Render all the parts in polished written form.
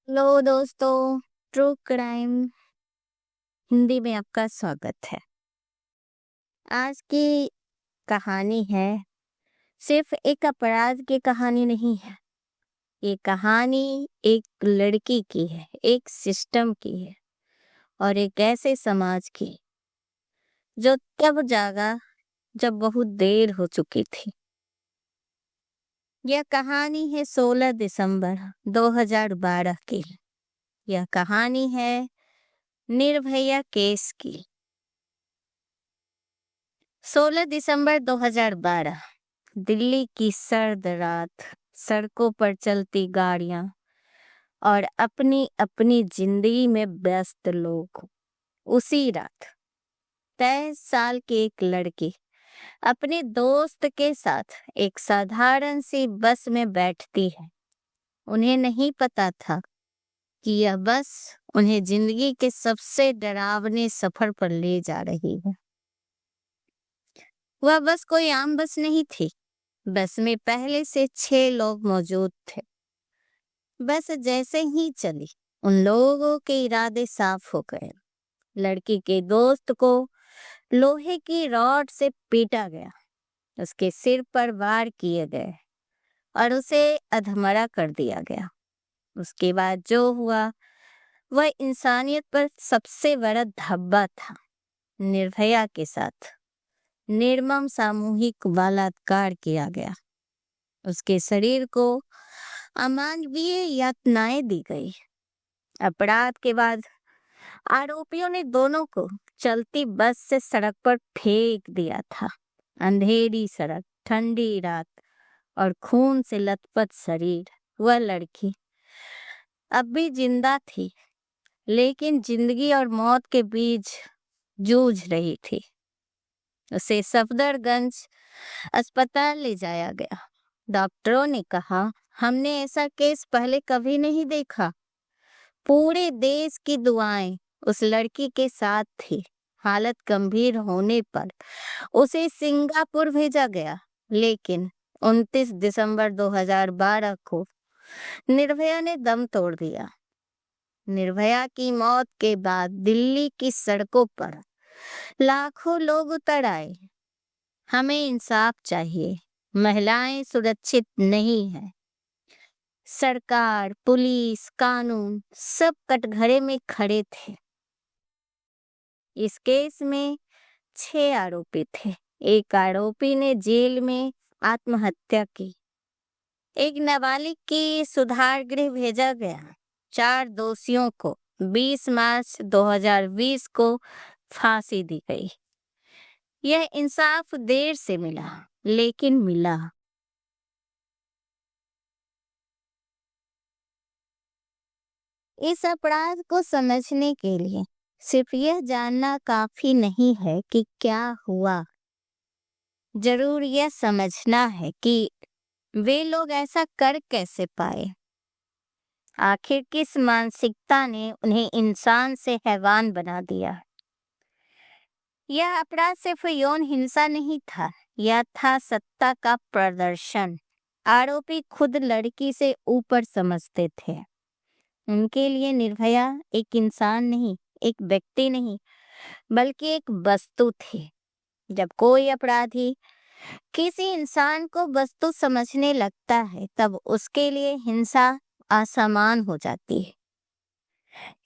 Hello दोस्तों, true crime Hindi में आपका स्वागत है। आज की कहानी है सिर्फ एक अपराध की कहानी नहीं है। ये कहानी एक लड़की की है, एक सिस्टम की है और एक ऐसे समाज की जो तब जागा जब बहुत देर हो चुकी थी। यह कहानी है 16 दिसंबर 2012 की। यह कहानी है निर्भया केस की। 16 दिसंबर 2012 दिल्ली की सर्द रात। सड़कों पर चलती गाड़ियां और अपनी अपनी जिंदगी में व्यस्त लोग। उसी रात 23 साल की एक लड़की अपने दोस्त के साथ एक साधारण सी बस में बैठती है। उन्हें नहीं पता था कि यह बस उन्हें जिंदगी के सबसे डरावने सफर पर ले जा रही है। वह बस कोई आम बस नहीं थी। बस में पहले से 6 लोग मौजूद थे। बस जैसे ही चली, उन लोगों के इरादे साफ हो गए। लड़की के दोस्त को लोहे की रॉड से पीटा गया, उसके सिर पर वार किए गए और उसे अधमरा कर दिया गया। उसके बाद जो हुआ वह इंसानियत पर सबसे बड़ा धब्बा था। निर्भया के साथ निर्मम सामूहिक बलात्कार किया गया। उसके शरीर को अमानवीय यातनाएं दी गई। अपराध के बाद आरोपियों ने दोनों को चलती बस से सड़क पर फेंक दिया था। अंधेरी सड़क, ठंडी रात और खून से लथपथ शरीर। वह लड़की अब भी जिंदा थी, लेकिन जिंदगी और मौत के बीच जूझ रही थी। उसे सफदरगंज अस्पताल ले जाया गया। डॉक्टरों ने कहा, हमने ऐसा केस पहले कभी नहीं देखा। पूरे देश की दुआएं उस लड़की के साथ थी। हालत गंभीर होने पर उसे सिंगापुर भेजा गया, लेकिन 29 दिसंबर 2012 को निर्भया ने दम तोड़ दिया। निर्भया की मौत के बाद दिल्ली की सड़कों पर लाखों लोग उतर आए। हमें इंसाफ चाहिए, महिलाएं सुरक्षित नहीं हैं। सरकार, पुलिस, कानून सब कटघरे में खड़े थे। इस केस में 6 आरोपी थे। एक आरोपी ने जेल में आत्महत्या की। एक नाबालिग की सुधार गृह भेजा गया। 4 दोषियों को 20 मार्च 2020 को फांसी दी गई। यह इंसाफ देर से मिला, लेकिन मिला। इस अपराध को समझने के लिए सिर्फ यह जानना काफी नहीं है कि क्या हुआ। जरूर यह समझना है कि वे लोग ऐसा कर कैसे पाए। आखिर किस मानसिकता ने उन्हें इंसान से हैवान बना दिया। यह अपराध सिर्फ यौन हिंसा नहीं था, यह था सत्ता का प्रदर्शन। आरोपी खुद लड़की से ऊपर समझते थे। उनके लिए निर्भया एक इंसान नहीं, एक व्यक्ति नहीं, बल्कि एक वस्तु थी। जब कोई अपराधी किसी इंसान को वस्तु समझने लगता है, तब उसके लिए हिंसा असमान हो जाती है।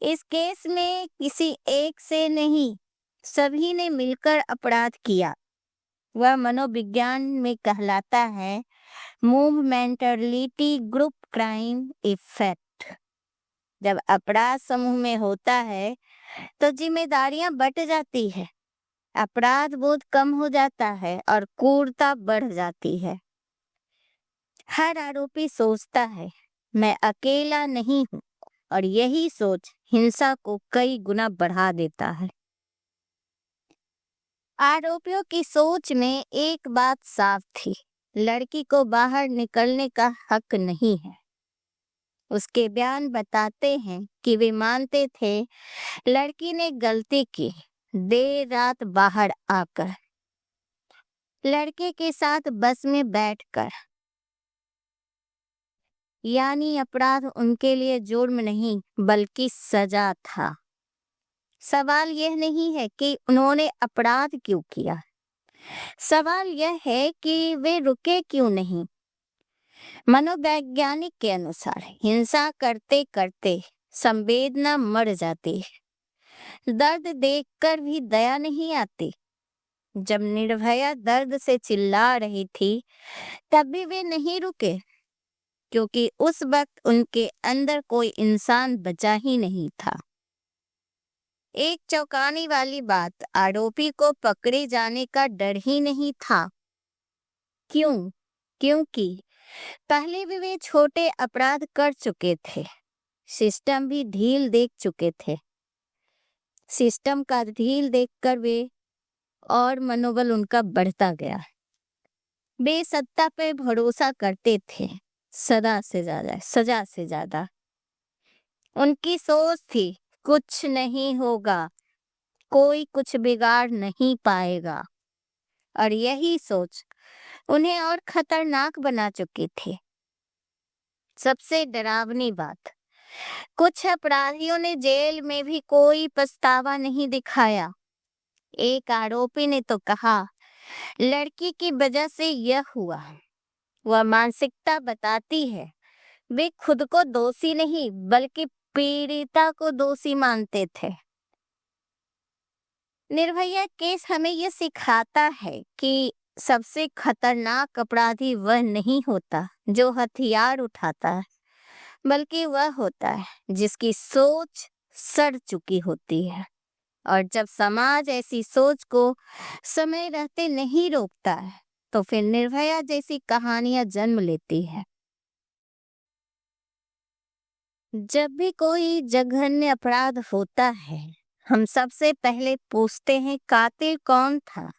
इस केस में किसी एक से नहीं, सभी ने मिलकर अपराध किया। वह मनोविज्ञान में कहलाता है मूवमेंटलिटी ग्रुप क्राइम इफेक्ट। जब अपराध समूह में होता है तो जिम्मेदारियां बंट जाती है, अपराध बोध कम हो जाता है और क्रूरता बढ़ जाती है। हर आरोपी सोचता है, मैं अकेला नहीं हूं, और यही सोच हिंसा को कई गुना बढ़ा देता है। आरोपियों की सोच में एक बात साफ थी, लड़की को बाहर निकलने का हक नहीं है। उसके बयान बताते हैं कि वे मानते थे लड़की ने गलती की देर रात बाहर आकर, लड़के के साथ बस में बैठकर। यानी अपराध उनके लिए जुर्म नहीं बल्कि सजा था। सवाल यह नहीं है कि उन्होंने अपराध क्यों किया, सवाल यह है कि वे रुके क्यों नहीं। मनोवैज्ञानिक के अनुसार हिंसा करते करते संवेदना मर जाती है। दर्द देखकर भी दया नहीं आती। जब निर्भया दर्द से चिल्ला रही थी तब भी वे नहीं रुके, क्योंकि उस वक्त उनके अंदर कोई इंसान बचा ही नहीं था। एक चौंकाने वाली बात, आरोपी को पकड़े जाने का डर ही नहीं था। क्यों? क्योंकि पहले भी वे छोटे अपराध कर चुके थे। सिस्टम भी ढील देख चुके थे। सिस्टम का ढील देखकर वे और मनोबल उनका बढ़ता गया। वे सत्ता पे भरोसा करते थे, सजा से ज्यादा। उनकी सोच थी कुछ नहीं होगा, कोई कुछ बिगाड़ नहीं पाएगा। और यही सोच उन्हें और खतरनाक बना चुकी थी। सबसे डरावनी बात, कुछ अपराधियों ने जेल में भी कोई पछतावा नहीं दिखाया। एक आरोपी ने तो कहा, लड़की की वजह से यह हुआ। वह मानसिकता बताती है वे खुद को दोषी नहीं बल्कि पीड़िता को दोषी मानते थे। निर्भया केस हमें यह सिखाता है कि सबसे खतरनाक अपराधी वह नहीं होता जो हथियार उठाता है, बल्कि वह होता है जिसकी सोच सड़ चुकी होती है। और जब समाज ऐसी सोच को समय रहते नहीं रोकता है तो फिर निर्भया जैसी कहानियां जन्म लेती है। जब भी कोई जघन्य अपराध होता है हम सबसे पहले पूछते हैं कातिल कौन था,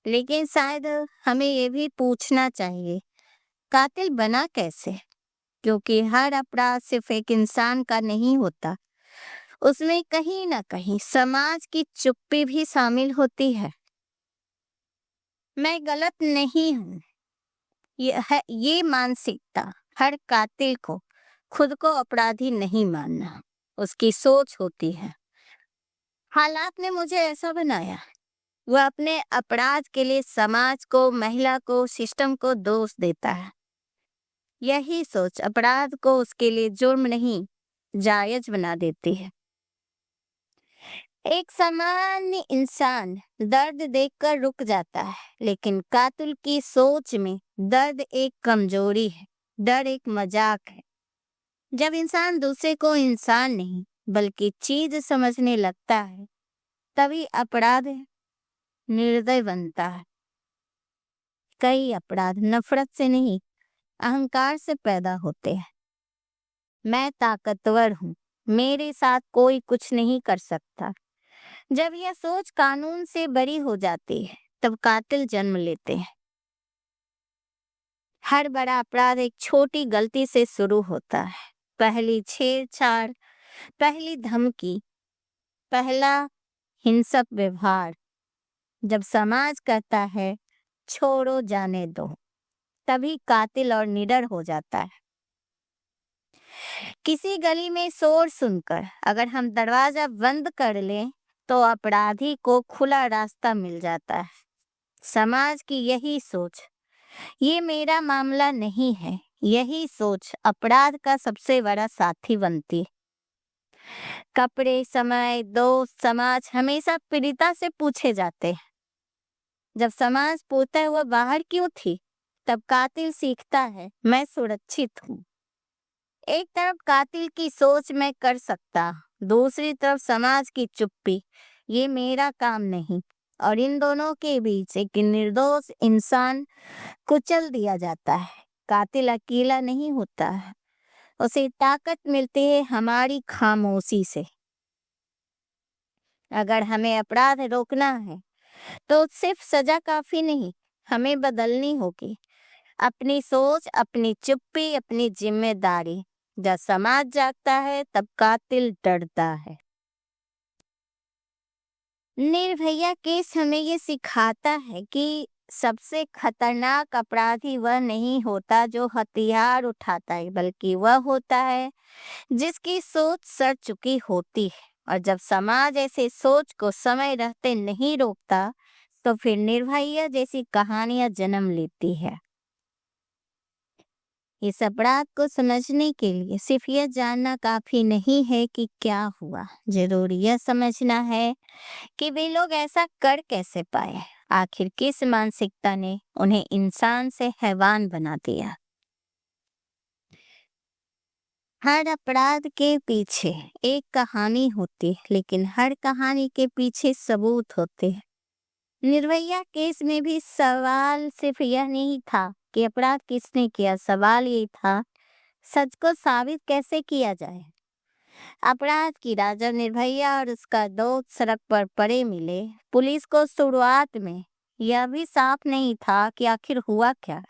लेकिन शायद हमें ये भी पूछना चाहिए कातिल बना कैसे। क्योंकि हर अपराध सिर्फ एक इंसान का नहीं होता, उसमें कहीं ना कहीं समाज की चुप्पी भी शामिल होती है। मैं गलत नहीं हूँ, ये मानसिकता हर कातिल को खुद को अपराधी नहीं मानना उसकी सोच होती है। हालात ने मुझे ऐसा बनाया। वह अपने अपराध के लिए समाज को, महिला को, सिस्टम को दोष देता है। यही सोच अपराध को उसके लिए जुर्म नहीं जायज बना देती है। एक सामान्य इंसान दर्द देखकर रुक जाता है, लेकिन कातिल की सोच में दर्द एक कमजोरी है, डर एक मजाक है। जब इंसान दूसरे को इंसान नहीं बल्कि चीज समझने लगता है तभी अपराध निर्दय बनता है। कई अपराध नफरत से नहीं, अहंकार से पैदा होते हैं। मैं ताकतवर हूँ, मेरे साथ कोई कुछ नहीं कर सकता। जब यह सोच कानून से बड़ी हो जाती है तब कातिल जन्म लेते हैं। हर बड़ा अपराध एक छोटी गलती से शुरू होता है। पहली छेड़छाड़, पहली धमकी, पहला हिंसक व्यवहार। जब समाज कहता है छोड़ो जाने दो, तभी कातिल और निडर हो जाता है। किसी गली में शोर सुनकर अगर हम दरवाजा बंद कर लें तो अपराधी को खुला रास्ता मिल जाता है। समाज की यही सोच, ये मेरा मामला नहीं है, यही सोच अपराध का सबसे बड़ा साथी बनती है। कपड़े, समय, दोस्त, समाज हमेशा पीड़िता से पूछे जाते हैं। जब समाज पूछता है वह बाहर क्यों थी, तब कातिल सीखता है मैं सुरक्षित हूँ। एक तरफ कातिल की सोच मैं कर सकता, दूसरी तरफ समाज की चुप्पी, ये मेरा काम नहीं। और इन दोनों के बीच एक निर्दोष इंसान कुचल दिया जाता है। कातिल अकेला नहीं होता है, उसे ताकत मिलती है हमारी खामोशी से। अगर हमें अपराध रोकना है तो सिर्फ सजा काफी नहीं, हमें बदलनी होगी अपनी सोच, अपनी चुप्पी, अपनी जिम्मेदारी। जब समाज जागता है तब कातिल डरता है। निर्भया केस हमें ये सिखाता है कि सबसे खतरनाक अपराधी वह नहीं होता जो हथियार उठाता है, बल्कि वह होता है जिसकी सोच सड़ चुकी होती है। और जब समाज ऐसे सोच को समय रहते नहीं रोकता, तो फिर निर्भया जैसी कहानियां जन्म लेती है। इस अपराध को समझने के लिए सिर्फ यह जानना काफी नहीं है कि क्या हुआ, जरूर यह समझना है कि वे लोग ऐसा कर कैसे पाए। आखिर किस मानसिकता ने उन्हें इंसान से हैवान बना दिया। हर अपराध के पीछे एक कहानी होती है, लेकिन हर कहानी के पीछे सबूत होते हैं। निर्भया केस में भी सवाल सिर्फ यह नहीं था कि अपराध किसने किया, सवाल ये था सच को साबित कैसे किया जाए। अपराध की राजा निर्भया और उसका दोस्त सड़क पर पड़े मिले। पुलिस को शुरुआत में यह भी साफ नहीं था कि आखिर हुआ क्या,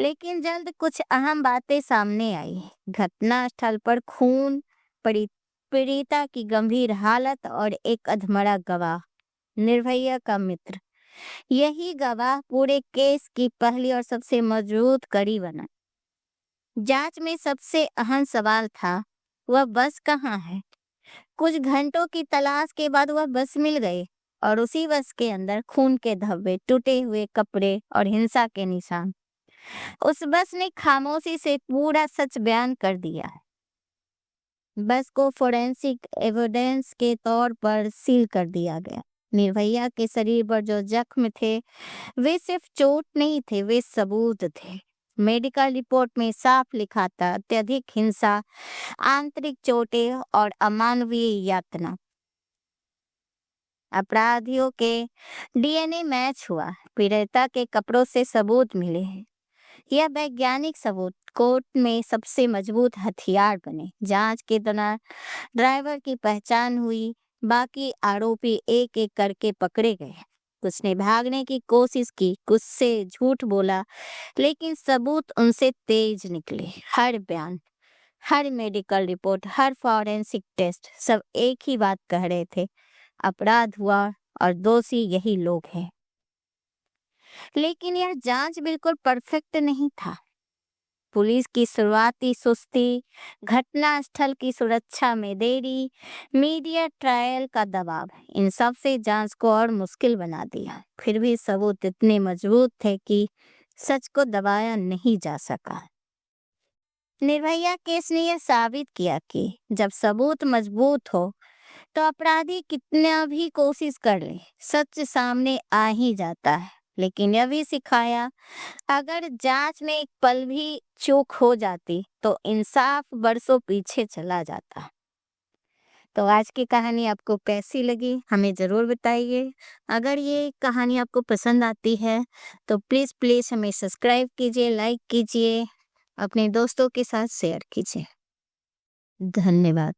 लेकिन जल्द कुछ अहम बातें सामने आई। घटनास्थल पर खून, पीड़िता की गंभीर हालत और एक अधमरा गवाह, निर्भया का मित्र। यही गवाह पूरे केस की पहली और सबसे मजबूत कड़ी बना। जांच में सबसे अहम सवाल था, वह बस कहाँ है। कुछ घंटों की तलाश के बाद वह बस मिल गई, और उसी बस के अंदर खून के धब्बे, टूटे हुए कपड़े और हिंसा के निशान। उस बस ने खामोशी से पूरा सच बयान कर दिया है। बस को फोरेंसिक एविडेंस के तौर पर सील कर दिया गया। निर्भया के शरीर पर जो जख्म थे वे सिर्फ चोट नहीं थे, वे सबूत थे। मेडिकल रिपोर्ट में साफ लिखा था अत्यधिक हिंसा, आंतरिक चोटें और अमानवीय यातना। अपराधियों के डीएनए मैच हुआ, पीड़िता के कपड़ों से सबूत मिले हैं। यह वैज्ञानिक सबूत कोर्ट में सबसे मजबूत हथियार बने। जांच के दौरान ड्राइवर की पहचान हुई, बाकी आरोपी एक एक करके पकड़े गए। कुछ ने भागने की कोशिश की, कुछ से झूठ बोला, लेकिन सबूत उनसे तेज निकले। हर बयान, हर मेडिकल रिपोर्ट, हर फॉरेंसिक टेस्ट, सब एक ही बात कह रहे थे, अपराध हुआ और दोषी यही लोग हैं। लेकिन यह जांच बिल्कुल परफेक्ट नहीं था। पुलिस की शुरुआती सुस्ती, घटनास्थल की सुरक्षा में देरी, मीडिया ट्रायल का दबाव, इन सब से जांच को और मुश्किल बना दिया। फिर भी सबूत इतने मजबूत थे कि सच को दबाया नहीं जा सका। निर्भया केस ने यह साबित किया कि जब सबूत मजबूत हो तो अपराधी कितना भी कोशिश कर ले, सच सामने आ ही जाता है। लेकिन यह भी सिखाया, अगर जांच में एक पल भी चूक हो जाती तो इंसाफ बरसों पीछे चला जाता। तो आज की कहानी आपको कैसी लगी हमें ज़रूर बताइए। अगर ये कहानी आपको पसंद आती है तो प्लीज़ हमें सब्सक्राइब कीजिए, लाइक कीजिए, अपने दोस्तों के साथ शेयर कीजिए। धन्यवाद।